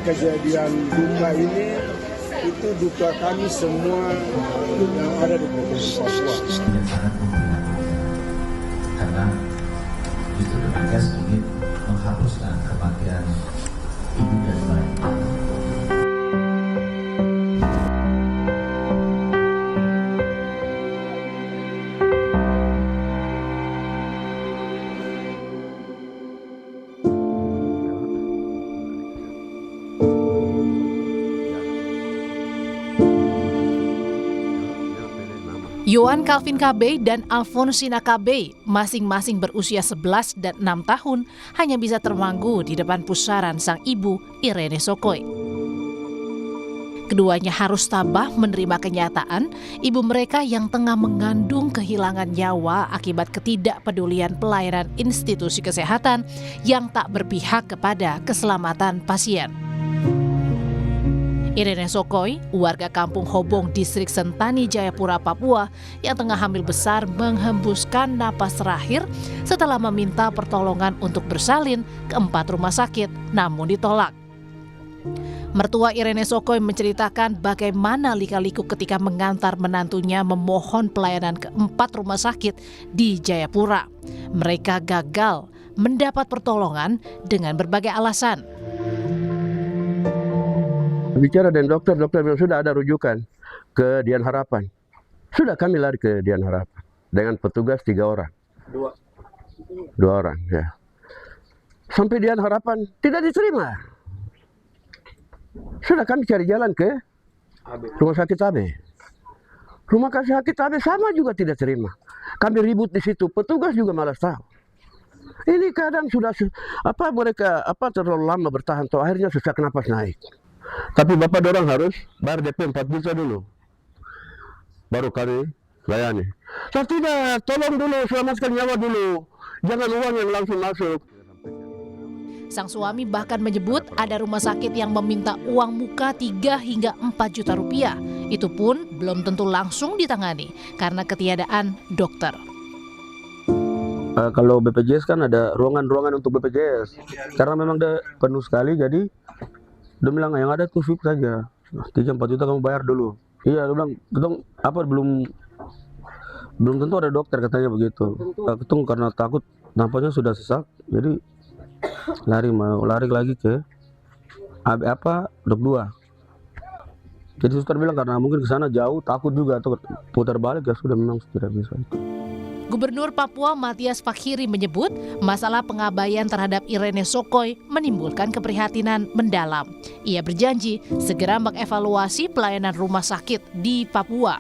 kejadian duka ini itu duka kami semua yang ada di Provinsi Papua. Karena itu Kemenkes ingin menghapuskan kematian ibu dan bayi. Yohan Calvin KB dan Alfonsina KB masing-masing berusia 11 dan 6 tahun hanya bisa termanggu di depan pusaran sang ibu Irene Sokoi. Keduanya harus tabah menerima kenyataan ibu mereka yang tengah mengandung kehilangan nyawa akibat ketidakpedulian pelayanan institusi kesehatan yang tak berpihak kepada keselamatan pasien. Irene Sokoi, warga kampung Hobong, distrik Sentani, Jayapura, Papua, yang tengah hamil besar menghembuskan napas terakhir setelah meminta pertolongan untuk bersalin ke 4 rumah sakit, namun ditolak. Mertua Irene Sokoi menceritakan bagaimana lika-liku ketika mengantar menantunya memohon pelayanan ke 4 rumah sakit di Jayapura. Mereka gagal mendapat pertolongan dengan berbagai alasan. Bicara dengan dokter bilang sudah ada rujukan ke Dian Harapan. Sudah kami lari ke Dian Harapan dengan petugas 3 orang. Dua orang, ya. Sampai Dian Harapan tidak diterima. Sudah kami cari jalan ke rumah sakit AB. Rumah sakit AB sama juga tidak terima. Kami ribut di situ, petugas juga malas tahu. Ini kadang sudah mereka terlalu lama bertahan, toh akhirnya sesak napas naik. Tapi Bapak dorang harus bayar DP 4 juta dulu, baru kami layani. Saya tidak, tolong dulu, selamatkan nyawa dulu, jangan uang yang langsung masuk. Sang suami bahkan menyebut ada rumah sakit yang meminta uang muka 3 hingga 4 juta rupiah. Itu pun belum tentu langsung ditangani karena ketiadaan dokter. Kalau BPJS kan ada ruangan-ruangan untuk BPJS, karena memang dia penuh sekali, jadi dia bilang yang ada tuh VIP saja, 3-4 juta kamu bayar dulu. Iya, dia bilang, belum tentu ada dokter katanya begitu. Ketung karena takut nampaknya sudah sesak, jadi lari lagi ke dok 2. Jadi suster bilang karena mungkin ke sana jauh, takut juga atau putar balik, ya sudah memang tidak bisa. Gubernur Papua Matias Fakhiri menyebut masalah pengabaian terhadap Irene Sokoi menimbulkan keprihatinan mendalam. Ia berjanji segera mengevaluasi pelayanan rumah sakit di Papua.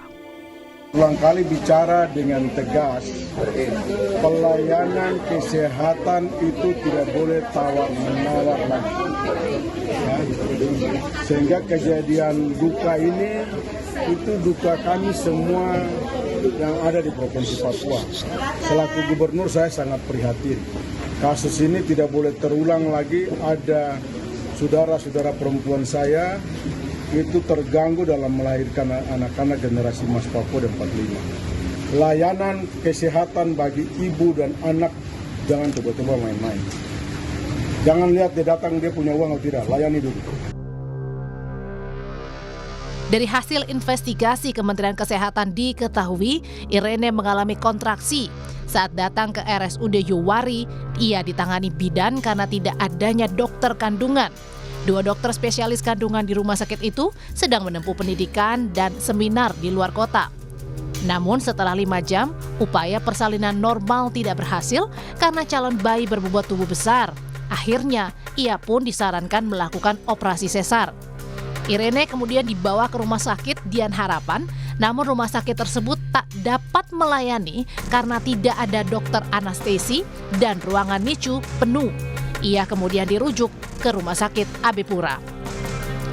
Ulang kali bicara dengan tegas, pelayanan kesehatan itu tidak boleh tawar-menawar lagi. Ya, sehingga kejadian duka ini itu duka kami semua yang ada di Provinsi Papua. Selaku gubernur saya sangat prihatin. Kasus ini tidak boleh terulang lagi. Ada saudara-saudara perempuan saya itu terganggu dalam melahirkan anak-anak generasi Mas Papua dan 45. Layanan kesehatan bagi ibu dan anak jangan coba-coba main-main. Jangan lihat dia datang dia punya uang atau tidak, layani dulu. Dari hasil investigasi Kementerian Kesehatan diketahui Irene mengalami kontraksi. Saat datang ke RSUD Yowari, ia ditangani bidan karena tidak adanya dokter kandungan. 2 dokter spesialis kandungan di rumah sakit itu sedang menempuh pendidikan dan seminar di luar kota. Namun setelah 5 jam, upaya persalinan normal tidak berhasil karena calon bayi berbobot tubuh besar. Akhirnya, ia pun disarankan melakukan operasi sesar. Irene kemudian dibawa ke rumah sakit Dian Harapan, namun rumah sakit tersebut tak dapat melayani karena tidak ada dokter anestesi dan ruangan NICU penuh. Ia kemudian dirujuk ke rumah sakit AB Pura.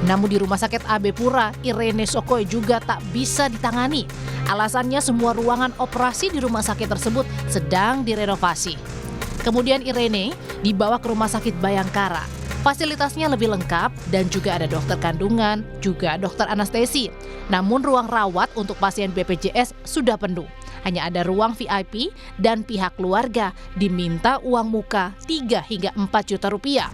Namun di rumah sakit AB Pura, Irene Sokoi juga tak bisa ditangani. Alasannya semua ruangan operasi di rumah sakit tersebut sedang direnovasi. Kemudian Irene dibawa ke rumah sakit Bayangkara. Fasilitasnya lebih lengkap dan juga ada dokter kandungan, juga dokter anestesi. Namun ruang rawat untuk pasien BPJS sudah penuh. Hanya ada ruang VIP dan pihak keluarga diminta uang muka 3 hingga 4 juta rupiah.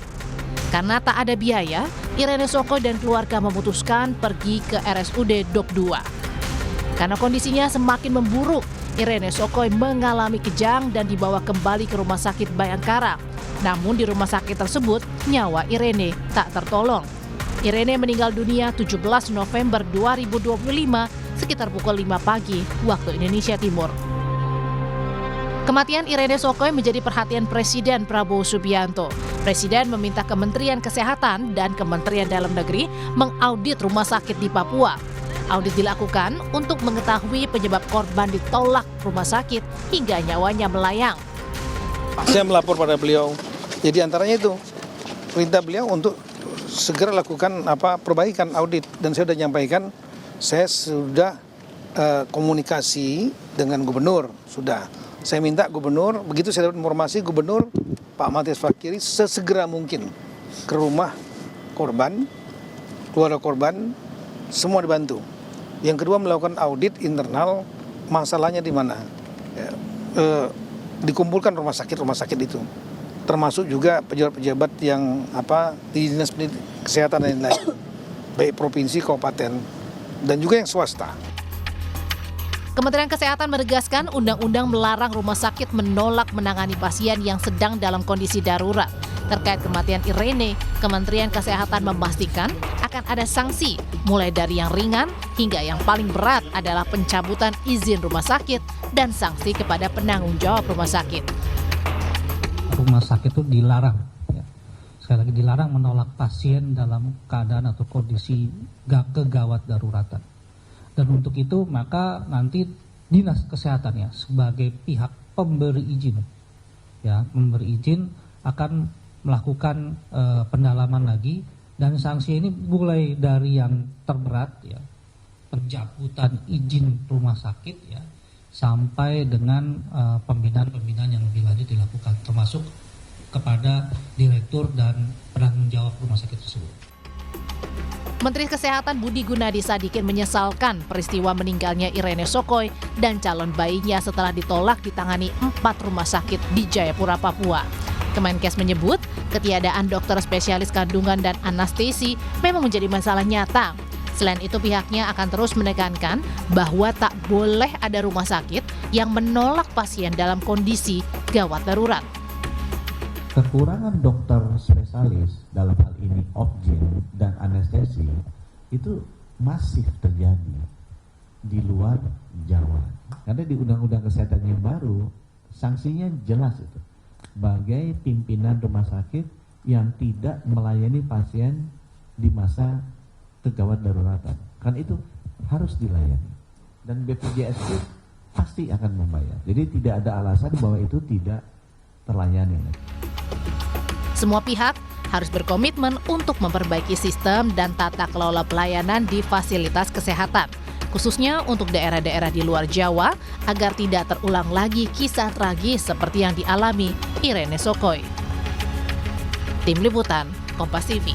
Karena tak ada biaya, Irene Sokoi dan keluarga memutuskan pergi ke RSUD Dok 2. Karena kondisinya semakin memburuk, Irene Sokoi mengalami kejang dan dibawa kembali ke Rumah Sakit Bayangkara. Namun di rumah sakit tersebut, nyawa Irene tak tertolong. Irene meninggal dunia 17 November 2025 sekitar pukul 5 pagi waktu Indonesia Timur. Kematian Irene Sokoi menjadi perhatian Presiden Prabowo Subianto. Presiden meminta Kementerian Kesehatan dan Kementerian Dalam Negeri mengaudit rumah sakit di Papua. Audit dilakukan untuk mengetahui penyebab korban ditolak rumah sakit hingga nyawanya melayang. Saya melapor pada beliau. Jadi antaranya itu perintah beliau untuk segera lakukan perbaikan audit, dan saya sudah nyampaikan, saya sudah komunikasi dengan gubernur, sudah. Saya minta gubernur, begitu saya dapat informasi, gubernur Pak Matias Fakiri sesegera mungkin ke rumah korban, keluarga korban, semua dibantu. Yang kedua, melakukan audit internal, masalahnya di mana. Dikumpulkan rumah sakit itu, termasuk juga pejabat-pejabat yang di dinas kesehatan dan lain-lain, baik provinsi, kabupaten, dan juga yang swasta. Kementerian Kesehatan menegaskan undang-undang melarang rumah sakit menolak menangani pasien yang sedang dalam kondisi darurat. Terkait kematian Irene, Kementerian Kesehatan memastikan akan ada sanksi, mulai dari yang ringan hingga yang paling berat adalah pencabutan izin rumah sakit dan sanksi kepada penanggung jawab rumah sakit. Rumah sakit itu dilarang, sekali lagi dilarang menolak pasien dalam keadaan atau kondisi kegawat daruratan. Dan untuk itu maka nanti Dinas Kesehatannya sebagai pihak pemberi izin, memberi izin akan melakukan pendalaman lagi, dan sanksi ini mulai dari yang terberat, pencabutan izin rumah sakit, sampai dengan pembinaan yang lebih lanjut dilakukan, termasuk kepada direktur dan penanggung jawab rumah sakit tersebut. Menteri Kesehatan Budi Gunadi Sadikin menyesalkan peristiwa meninggalnya Irene Sokoi dan calon bayinya setelah ditolak ditangani 4 rumah sakit di Jayapura, Papua. Kemenkes menyebut ketiadaan dokter spesialis kandungan dan anestesi memang menjadi masalah nyata. Selain itu pihaknya akan terus menekankan bahwa tak boleh ada rumah sakit yang menolak pasien dalam kondisi gawat darurat. Kekurangan dokter spesialis dalam hal ini obgyn dan anestesi itu masif terjadi di luar Jawa. Karena di Undang-Undang Kesehatan yang baru sanksinya jelas itu, sebagai pimpinan rumah sakit yang tidak melayani pasien di masa kegawat daruratan. Kan itu harus dilayani, dan BPJS itu pasti akan membayar. Jadi tidak ada alasan bahwa itu tidak terlayani. Semua pihak harus berkomitmen untuk memperbaiki sistem dan tata kelola pelayanan di fasilitas kesehatan, khususnya untuk daerah-daerah di luar Jawa, agar tidak terulang lagi kisah tragis seperti yang dialami Irene Sokoi. Tim Liputan, Kompas TV.